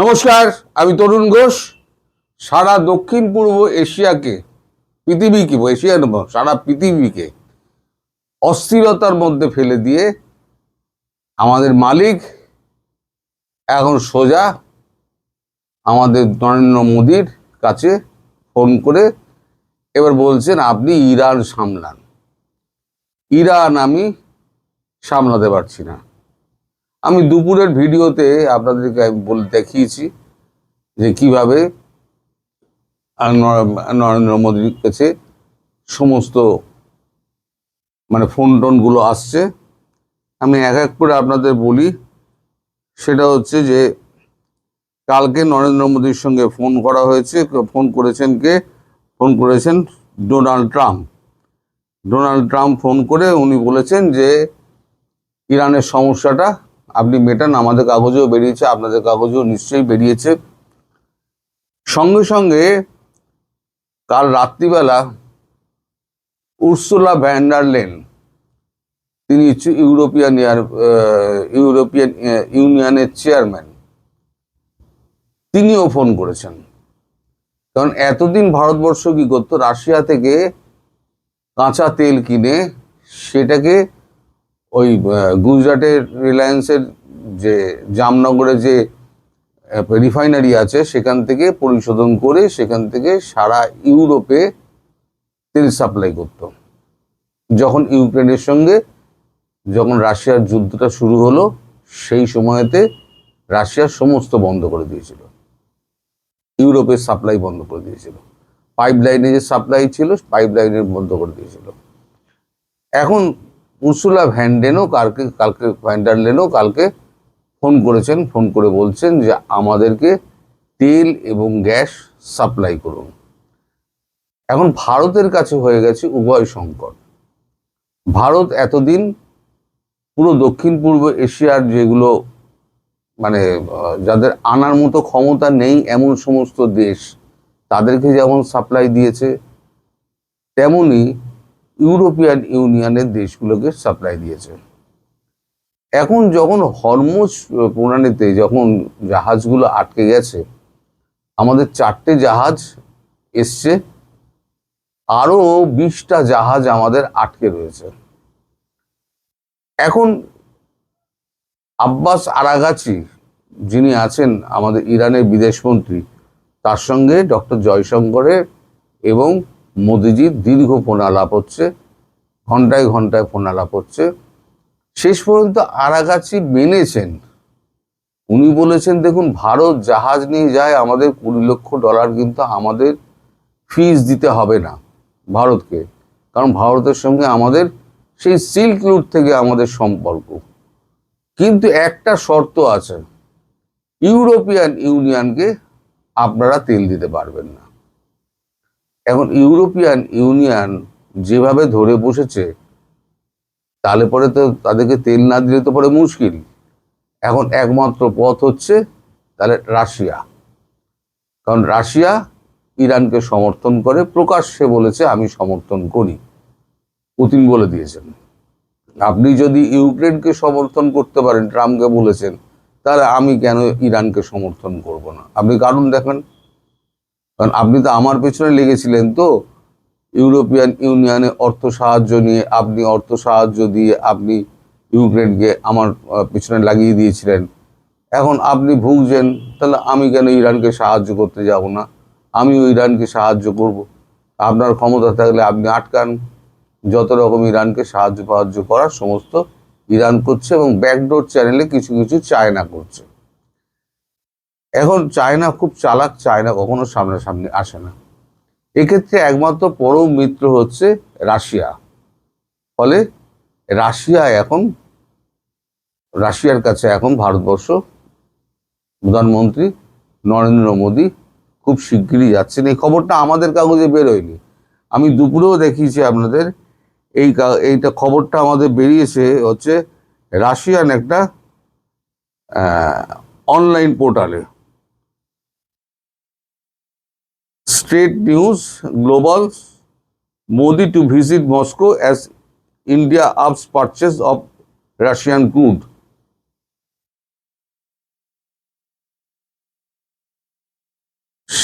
নমস্কার, আমি তরুণ ঘোষ। সারা দক্ষিণ পূর্ব এশিয়াকে, পৃথিবীকে, এশিয়া নয়, সারা পৃথিবীকে অস্থিরতার মধ্যে ফেলে দিয়ে আমাদের মালিক এখন সোজা আমাদের নরেন্দ্র মোদীর কাছে ফোন করে এবার বলছেন, আপনি ইরান সামলান। ইরান আমি সামলাতে পারছি না। আমি দুপুরের ভিডিওতে আপনাদেরকে দেখিয়েছি যে কিভাবে নরেন্দ্র মোদীর কাছে সমস্ত ফোন টোনগুলো আসছে। আমি এক এক করে আপনাদের বলি। সেটা হচ্ছে যে কালকে নরেন্দ্র মোদীর সঙ্গে ফোন করা হয়েছে। ফোন করেছেন কে? ফোন করেছেন Donald Trump. Donald Trump phone করে উনি বলেছেন যে ইরানের সমস্যাটা আপনি মেটান। আমাদের কাগজেও বেরিয়েছে, আপনাদের কাগজেও নিশ্চয়ই বেরিয়েছে। সঙ্গে সঙ্গে কাল রাত্রিবেলা উর্সুলা ভ্যান ডার লেন, তিনি ইউরোপিয়ান ইউনিয়নের চেয়ারম্যান, তিনিও ফোন করেছেন। কারণ এতদিন ভারতবর্ষ কি করতো, রাশিয়া থেকে কাঁচা তেল কিনে সেটাকে ওই গুজরাটের রিলায়েন্সের যে জামনগরে যে রিফাইনারি আছে সেখান থেকে পরিশোধন করে সেখান থেকে সারা ইউরোপে তেল সাপ্লাই করত। যখন ইউক্রেনের সঙ্গে যখন রাশিয়ার যুদ্ধটা শুরু হলো, সেই সময়তে রাশিয়ার সমস্ত বন্ধ করে দিয়েছিল, ইউরোপের সাপ্লাই বন্ধ করে দিয়েছিল। পাইপলাইনে যে সাপ্লাই ছিল, পাইপলাইনের বন্ধ করে দিয়েছিল। এখন উর্সুলা ভ্যান ডার লেনও কালকে ফোন করেছেন। ফোন করে বলছেন যে আমাদেরকে তেল এবং গ্যাস সাপ্লাই করুন। এখন ভারতের কাছে হয়ে গেছে উভয় সংকট। ভারত এতদিন পুরো দক্ষিণ পূর্ব এশিয়ার যেগুলো যাদের আনার মতো ক্ষমতা নেই এমন সমস্ত দেশ, তাদেরকে যেমন সাপ্লাই দিয়েছে, তেমনি ইউরোপিয়ান ইউনিয়নের দেশগুলোকে সাপ্লাই দিয়েছে। এখন যখন হরমুজ প্রণালীতে যখন জাহাজগুলো আটকে গেছে, আমাদের 4টে জাহাজ এসছে, আরো 20টা জাহাজ আমাদের আটকে রয়েছে। এখন আব্বাস আরাগাচি, যিনি আছেন আমাদের ইরানের বিদেশমন্ত্রী, তার সঙ্গে ডক্টর জয়শঙ্করের এবং মোদিজির দীর্ঘ ফোন আলাপ হচ্ছে, ঘন্টায় ঘন্টায় ফোন আলাপ হচ্ছে। শেষ পর্যন্ত আরাগাচি মেনেছেন। উনি বলেছেন, দেখুন, ভারত জাহাজ নিয়ে যায়, আমাদের $20 লক্ষ কিন্তু আমাদের ফিস দিতে হবে না ভারতকে, কারণ ভারতের সঙ্গে আমাদের সেই সিল্ক রুট থেকে আমাদের সম্পর্ক। কিন্তু একটা শর্ত আছে, ইউরোপিয়ান ইউনিয়নকে আপনারা তেল দিতে পারবেন না। এখন ইউরোপিয়ান ইউনিয়ন যেভাবে ধরে বসেছে, তাহলে পরে তো তাদেরকে তেল না দিলে তো পরে মুশকিল। এখন একমাত্র পথ হচ্ছে তাহলে রাশিয়া, কারণ রাশিয়া ইরানকে সমর্থন করে, প্রকাশ্যে বলেছে আমি সমর্থন করি। পুতিন বলে দিয়েছেন, আপনি যদি ইউক্রেনকে সমর্থন করতে পারেন, ট্রাম্পকে বলেছেন, তাহলে আমি কেন ইরানকে সমর্থন করব না? আপনি কারণ দেখান। কারণ আপনি তো আমার পেছনে লেগেছিলেন, তো ইউরোপিয়ান ইউনিয়নে অর্থ সাহায্য নিয়ে, আপনি অর্থ সাহায্য দিয়ে আপনি ইউক্রেনকে আমার পিছনে লাগিয়ে দিয়েছিলেন। এখন আপনি ভুগছেন, তাহলে আমি কেন ইরানকে সাহায্য করতে যাব না? আমিও ইরানকে সাহায্য করব। আপনার ক্ষমতা থাকলে আপনি আটকান। যত রকম ইরানকে সাহায্য করার সমস্ত ইরান করছে, এবং ব্যাকডোর চ্যানেলে কিছু কিছু চায়না করছে। এখন চায়না খুব চালাক, চায়না কখনো সামনাসামনি আসে না। এক্ষেত্রে একমাত্র পরম মিত্র হচ্ছে রাশিয়া। ফলে রাশিয়ার কাছে এখন ভারতবর্ষ, প্রধানমন্ত্রী নরেন্দ্র মোদী খুব শিগগিরই যাচ্ছেন। এই খবরটা আমাদের কাগজে বেরোয়নি, আমি দুপুরেও দেখিয়েছি আপনাদের। এইটা খবরটা আমাদের বেরিয়েছে হচ্ছে রাশিয়ান একটা অনলাইন পোর্টালে, straight news global. Modi to visit Moscow as India আপস পারচেজ অফ রাশিয়ান ক্রুড।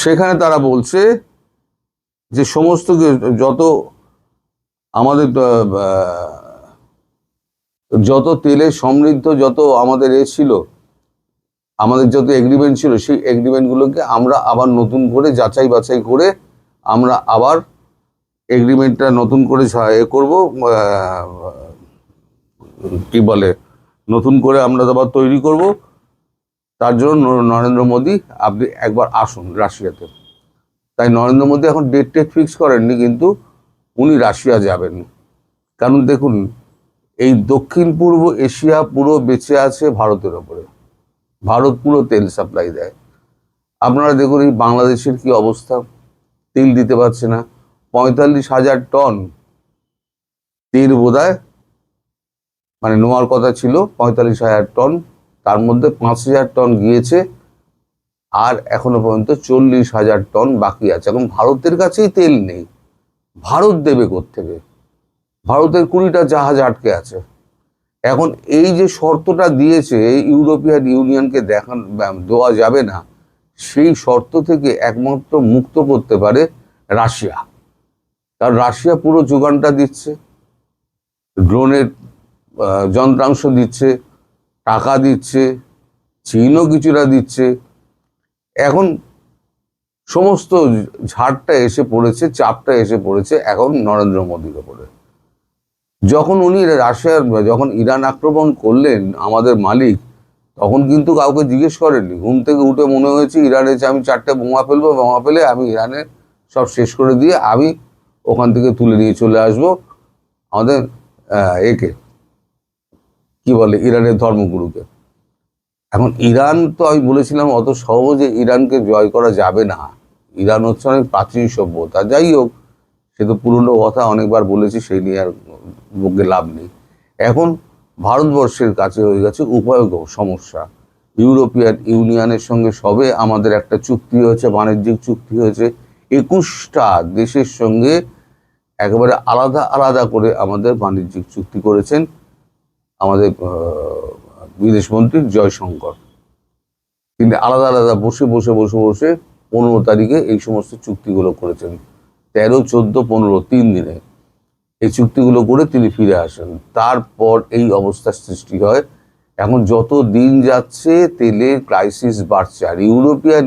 সেখানে তারা বলছে যে সমস্ত যত আমাদের যত তেলে সমৃদ্ধ যত আমাদের ছিল, আমাদের যত এগ্রিমেন্ট ছিল, সেই এগ্রিমেন্টগুলোকে আমরা আবার নতুন করে যাচাই বাছাই করে আমরা আবার এগ্রিমেন্টটা নতুন করে করবো, কি বলে, নতুন করে আমরা আবার তৈরি করব। তার জন্য নরেন্দ্র মোদী আপনি একবার আসুন রাশিয়াতে। তাই নরেন্দ্র মোদী এখন ডেট ফিক্স করেননি, কিন্তু উনি রাশিয়া যাবেন। কারণ দেখুন, এই দক্ষিণ পূর্ব এশিয়া পুরো বেঁচে আছে ভারতের ওপরে। ভারত পুরো তেল সাপ্লাই দেয়। আপনারা দেখুন এই বাংলাদেশের কি অবস্থা, তেল দিতে পারছে না। 45,000 টন তেল বোধহয় মানে নেওয়ার কথা ছিল, 45,000 টন, তার মধ্যে 5,000 টন গিয়েছে, আর এখনো পর্যন্ত 40,000 টন বাকি আছে। এখন ভারতের কাছেই তেল নেই, ভারত দেবে কোত্থেকে? ভারতের 20টা জাহাজ আটকে আছে। এখন এই যে শর্তটা দিয়েছে ইউরোপিয়ান ইউনিয়নকে দেওয়া যাবে না, সেই শর্ত থেকে একমাত্র মুক্ত করতে পারে রাশিয়া। কারণ রাশিয়া পুরো যোগানটা দিচ্ছে, ড্রোনের যন্ত্রাংশ দিচ্ছে, টাকা দিচ্ছে, চীনও কিছুটা দিচ্ছে। এখন সমস্ত ঝাড়টা এসে পড়েছে, চাপটা এসে পড়েছে এখন নরেন্দ্র মোদীর ওপরে। যখন উনি যখন ইরান আক্রমণ করলেন আমাদের মালিক, তখন কিন্তু কাউকে জিজ্ঞেস করেননি। ঘুম থেকে উঠে মনে হয়েছে ইরানে আমি 4টে বোমা ফেলবো, বোমা ফেলে আমি ইরানে সব শেষ করে দিয়ে আমি ওখান থেকে তুলে নিয়ে চলে আসবো আমাদের একে কি বলে, ইরানের ধর্মগুরুকে। এখন ইরান তো আমি বলেছিলাম অত সহজে ইরানকে জয় করা যাবে না। ইরান হচ্ছে অনেক প্রাচীন সভ্যতা। যাই হোক, সে তো পুরনো কথা, অনেকবার বলেছি, সেই নিয়ে আর বকে লাভ নেই। এখন ভারতবর্ষের কাছে হয়ে গেছে উপায়গ সমস্যা। ইউরোপিয়ান ইউনিয়নের সঙ্গে সবে আমাদের একটা চুক্তি হয়েছে, বাণিজ্যিক চুক্তি হয়েছে। 21টা দেশের সঙ্গে একেবারে আলাদা আলাদা করে আমাদের বাণিজ্যিক চুক্তি করেছেন আমাদের বিদেশমন্ত্রী জয়শঙ্কর। তিনি আলাদা আলাদা বসে 15 তারিখে এই সমস্ত চুক্তিগুলো করেছেন। 13, 14, 15 3 দিনে এই চুক্তিগুলো করে তিনি ফিরে আসেন। তারপর এই অবস্থার সৃষ্টি হয়। এখন যত দিন যাচ্ছে তেলের ক্রাইসিস বাড়ছে, আর ইউরোপিয়ান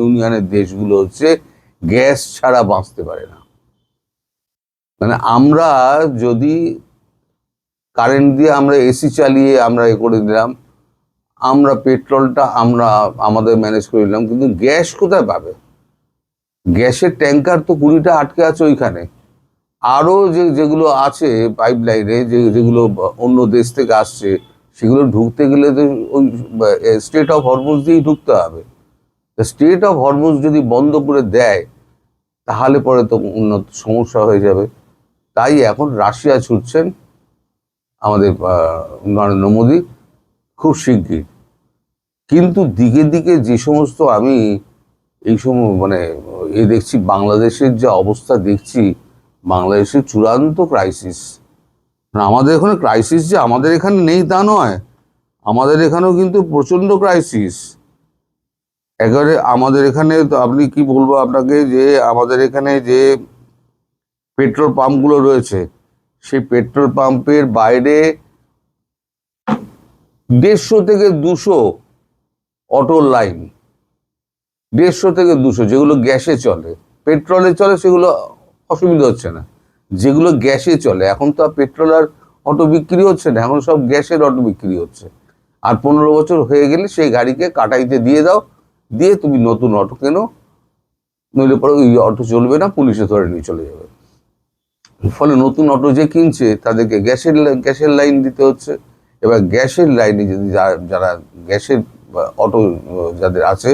ইউনিয়নের দেশগুলো হচ্ছে গ্যাস ছাড়া বাঁচতে পারে না। মানে আমরা যদি কারেন্ট দিয়ে আমরা এসি চালিয়ে আমরা করে দিলাম, আমরা পেট্রোলটা আমাদের ম্যানেজ করে দিলাম, কিন্তু গ্যাস কোথায় পাবে? গ্যাসের ট্যাঙ্কার তো 20টা আটকে আছে ওইখানে। আরও যেগুলো আছে পাইপলাইনে, যেগুলো অন্য দেশ থেকে আসছে, সেগুলো ঢুকতে গেলে তো ওই স্টেট অফ হরমুজ দিয়েই ঢুকতে হবে। স্টেট অফ হরমুজ যদি বন্ধ করে দেয়, তাহলে পরে তো উন্নত সমস্যা হয়ে যাবে। তাই এখন রাশিয়া ছুটছেন আমাদের নরেন্দ্র মোদী খুব শিগগির। কিন্তু দিকে দিকে যে সমস্ত আমি এই সময় মানে দেখছি, বাংলাদেশের যে অবস্থা দেখছি, বাংলাদেশের চূড়ান্ত ক্রাইসিস। আমাদের এখানে ক্রাইসিস যে আমাদের এখানে নেই তা নয়, আমাদের এখানেও কিন্তু প্রচণ্ড ক্রাইসিস। একেবারে আমাদের এখানে তো আপনি কি বলবো আপনাকে, যে আমাদের এখানে যে পেট্রোল পাম্পগুলো রয়েছে, সেই পেট্রোল পাম্পের বাইরে 150 থেকে 200 অটোর লাইন, 150 থেকে 200, যেগুলো গ্যাসে চলে। পেট্রোলে চলে সেগুলো অসুবিধা হচ্ছে না, যেগুলো গ্যাসে চলে। এখন তো আর পেট্রোল আর অটো বিক্রি হচ্ছে না, এখন সব গ্যাসের অটো বিক্রি হচ্ছে। আর 15 বছর হয়ে গেলে সেই গাড়িকে কাটাইতে দিয়ে দাও, দিয়ে তুমি নতুন অটো কেনো, নইলে পরে ওই অটো চলবে না, পুলিশে ধরে নিয়ে চলে যাবে। ফলে নতুন অটো যে কিনছে তাদেরকে গ্যাসের লাইন দিতে হচ্ছে। এবার গ্যাসের লাইনে যদি যারা গ্যাসের অটো যাদের আছে,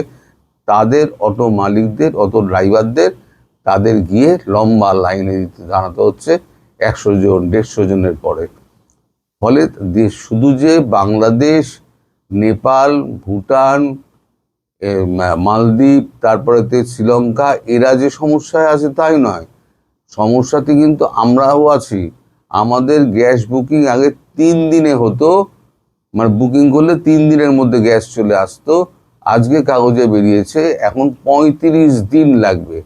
তাদের অটো মালিকদের, অটো ড্রাইভারদের, তাদের গিয়ে লম্বা লাইনে দাঁড়াতে হচ্ছে 100 জন 150 জনের পরে। ফলে শুধু যে বাংলাদেশ, নেপাল, ভুটান, মালদ্বীপ, তারপরে শ্রীলঙ্কা, এরা যে সমস্যায় আছে তাই নয়, সমস্যাতে কিন্তু আমরাও আছি। আমাদের গ্যাস বুকিং আগে 3 দিনে হতো, মানে বুকিং করলে 3 দিনের মধ্যে গ্যাস চলে আসতো। আজকে কাগজে বেরিয়েছে এখন 35 দিন লাগবে।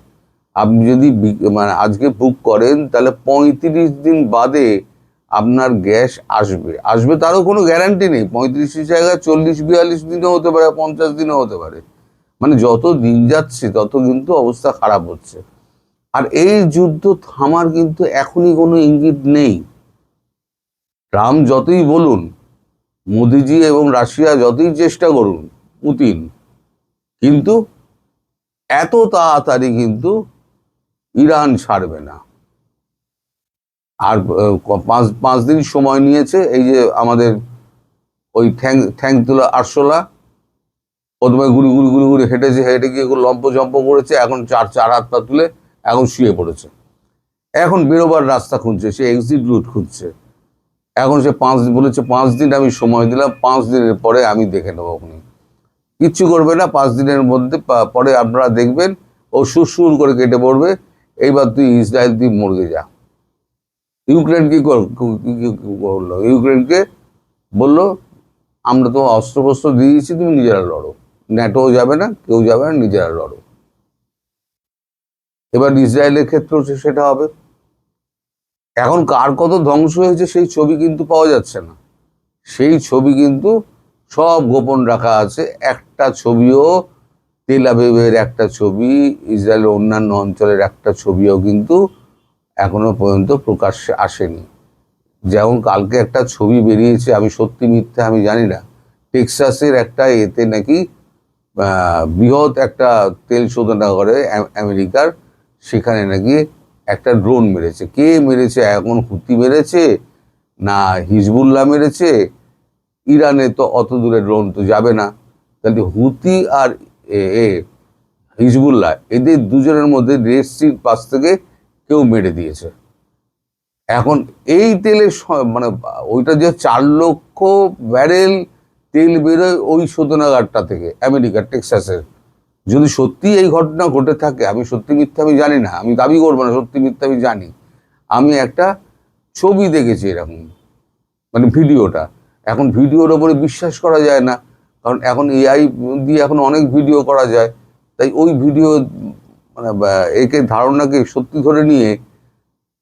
আপনি যদি মানে আজকে বুক করেন তাহলে 35 দিন বাদে আপনার গ্যাস আসবে। আসবে তারও কোনো গ্যারান্টি নেই। 35 জায়গায় 40-42 দিনও হতে পারে, 50 দিনও হতে পারে। মানে যত দিন যাচ্ছে তত কিন্তু অবস্থা খারাপ হচ্ছে। আর এই যুদ্ধ থামার কিন্তু এখনই কোনো ইঙ্গিত নেই। ট্রাম্প যতই বলুন, মোদিজি এবং রাশিয়া যতই চেষ্টা করুন, পুতিন, কিন্তু এত তাড়াতাড়ি কিন্তু ইরান ছাড়বে না। আর 5 দিন সময় নিয়েছে। এই যে আমাদের ওই ঠ্যাং তোলা আরশোলা প্রথমে গুড়ি গুড়ি গুড়ি গুড়ি হেঁটেছে, হেঁটে গিয়ে লম্প জম্প করেছে, এখন চার হাত পা তুলে এখন শুয়ে পড়েছে। এখন বেরোবার রাস্তা খুঁজছে, সে এক্সিট রুট খুঁজছে। এখন সে বলেছে 5 দিন আমি সময় দিলাম, 5 দিনের পরে আমি দেখে নেবো। আপনি কিচ্ছু করবে না, 5 দিনের মধ্যে পরে আপনারা দেখবেন ও সুর করে কেটে পড়বে। এইবার তুই ইসরায়েল তুই মরগে যা। ইউক্রেন কি করলো? ইউক্রেনকে বললো আমরা তো অস্ত্রশস্ত্র দিয়ে দিচ্ছি, তুমি নিজেরা লড়ো, ন্যাটোও যাবে না, কেউ যাবে না, নিজেরা লড়ো। এবার ইসরায়েলের ক্ষেত্রেও সেটা হবে। এখন কার কত ধ্বংস হয়েছে সেই ছবি কিন্তু পাওয়া যাচ্ছে না। সেই ছবি কিন্তু সব গোপন রাখা আছে। একটা ছবিও, তেল আবিবের একটা ছবি, ইসরায়েলের অন্যান্য অঞ্চলের একটা ছবিও কিন্তু এখনো পর্যন্ত প্রকাশ্যে আসেনি। যেমন কালকে একটা ছবি বেরিয়েছে, আমি সত্যি মিথ্যা আমি জানি না, টেক্সাসের একটা এতে নাকি বৃহৎ একটা তেল শোধনাগারে আমেরিকার, সেখানে নাকি একটা ড্রোন মেরেছে। কে মেরেছে এখন? হুতি মেরেছে না হিজবুল্লাহ মেরেছে? ইরানে তো অত দূরে ড্রোন তো যাবে না। তাহলে হুতি আর হিজবুল্লাহ এদের দুজনের মধ্যে রেড সির পাশ থেকে কেউ মেরে দিয়েছে। এখন এই তেলের মানে ওইটা যে 4 লক্ষ ব্যারেল তেল বেরোয় ওই শোধনাগারটা থেকে আমেরিকার টেক্সাসের। যদি সত্যি এই ঘটনা ঘটে থাকে, আমি সত্যি মিথ্যা আমি জানি না, আমি দাবি করবো না সত্যি মিথ্যা আমি জানি, আমি একটা ছবি দেখেছি এরকম, মানে ভিডিওটা। এখন ভিডিওর ওপরে বিশ্বাস করা যায় না, কারণ এখন এআই দিয়ে এখন অনেক ভিডিও করা যায়। তাই ওই ভিডিও মানে একে ধারণাকে সত্যি ধরে নিয়ে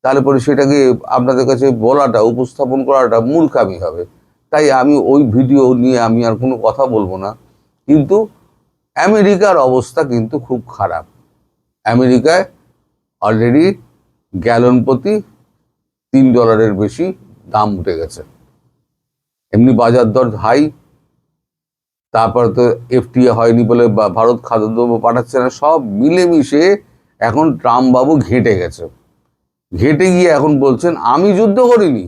তারপরে সেটাকে আপনাদের কাছে বলাটা, উপস্থাপন করাটা মূর্খামি হবে। তাই আমি ওই ভিডিও নিয়ে আমি আর কোনো কথা বলবো না। কিন্তু আমেরিকার অবস্থা কিন্তু খুব খারাপ। আমেরিকায় অলরেডি গ্যালন প্রতি $3 বেশি দাম উঠে গেছে। এমনি বাজার দর হাই, তারপরে তো এফটিএ হয়নি বলে ভারত খাদ্যদ্রব্য পাঠাচ্ছে না, সব মিলেমিশে এখন ট্রাম্প বাবু ঘেঁটে গেছে। ঘেঁটে গিয়ে এখন বলছেন আমি যুদ্ধ করিনি,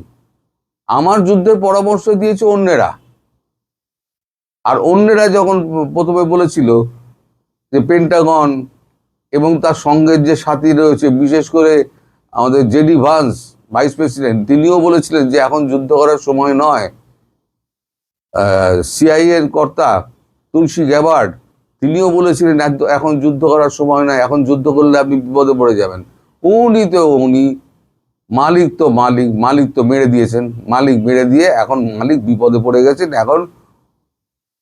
আমার যুদ্ধের পরামর্শ দিয়েছে অন্যেরা। আর অন্যেরা যখন প্রথমে বলেছিল যে পেন্টাগন এবং তার সঙ্গের যে সাথী রয়েছে, বিশেষ করে আমাদের জেডি ভান্স ভাইস প্রেসিডেন্ট, তিনিও বলেছিলেন যে এখন যুদ্ধ করার সময় নয়। সিআইএর কর্তা তুলসী গ্যাবার্ড, তিনিও বলেছিলেন এখন যুদ্ধ করার সময় নয়, এখন যুদ্ধ করলে আপনি বিপদে পড়ে যাবেন। উনি মালিক তো মেরে দিয়েছেন। মালিক মেরে দিয়ে এখন মালিক বিপদে পড়ে গেছেন। এখন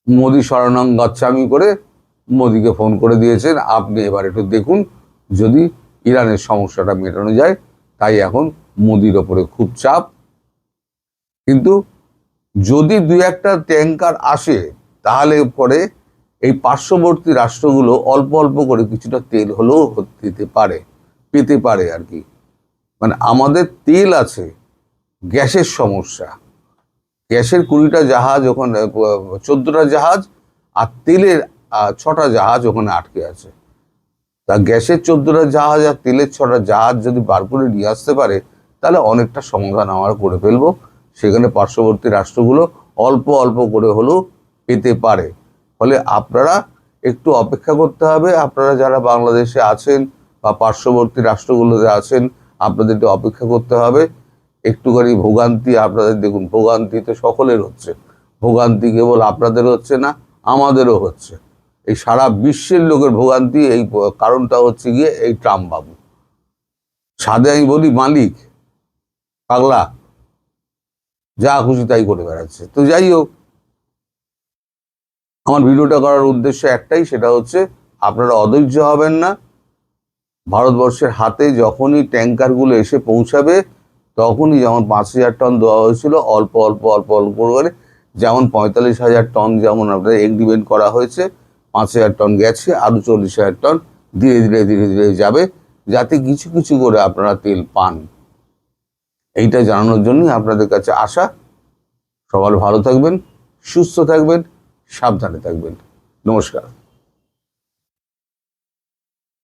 মোদি শরণং গচ্ছামি করে মোদিকে ফোন করে দিয়েছেন, আপনি এবার একটু দেখুন যদি ইরানের সমস্যাটা মেটানো যায়। তাই এখন মোদির ওপরে খুব চাপ। কিন্তু যদি 2-1টা ট্যাঙ্কার আসে তাহলে পরে এই পার্শ্ববর্তী রাষ্ট্রগুলো অল্প অল্প করে কিছুটা তেল হলেও পেতে পারে আর কি। মানে আমাদের তেল আছে, গ্যাসের সমস্যা। গ্যাসের 20টা জাহাজ ওখানে, 14টা জাহাজ, আর তেলের 6টা জাহাজ ওখানে আটকে আছে। তা গ্যাসের 14টা জাহাজ আর তেলের 6টা জাহাজ যদি বার করে নিয়ে আসতে পারে তাহলে অনেকটা সমাধান আমরা করে ফেলবো। সেখানে পার্শ্ববর্তী রাষ্ট্রগুলো অল্প অল্প করে হলেও পেতে পারে। ফলে আপনারা একটু অপেক্ষা করতে হবে। আপনারা যারা বাংলাদেশে আছেন বা পার্শ্ববর্তী রাষ্ট্রগুলোতে আছেন, আপনাদের একটু অপেক্ষা করতে হবে। একটুখানি ভোগান্তি আপনাদের, দেখুন ভোগান্তি তো সকলের হচ্ছে, ভোগান্তি কেবল আপনাদের হচ্ছে না, আমাদেরও হচ্ছে। এই সারা বিশ্বের লোকের ভোগান্তি। এই কারণটা হচ্ছে গিয়ে এই ট্রাম্প বাবু। সাদে আমি বলি মালিক পাগলা, যা খুশি তাই করে বেড়াচ্ছে। তো যাই হোক, আমার ভিডিওটা করার উদ্দেশ্য একটাই, সেটা হচ্ছে আপনারা অধৈর্য হবেন না। ভারতবর্ষের হাতে যখনই ট্যাঙ্কারগুলো এসে পৌঁছাবে, তখনই যেমন 5,000 টন দেওয়া হয়েছিল অল্প অল্প অল্প অল্প করে, যেমন 45,000 টন যেমন আপনাদের এগ্রিমেন্ট করা হয়েছে, 5,000 টন গেছে, আরও 40,000 টন ধীরে ধীরে ধীরে ধীরে যাবে, যাতে কিছু কিছু করে আপনারা তেল পান। এইটা জানানোর জন্যই আপনাদের কাছে আসা। সবাই ভালো থাকবেন, সুস্থ থাকবেন, সাবধানে থাকবেন। নমস্কার।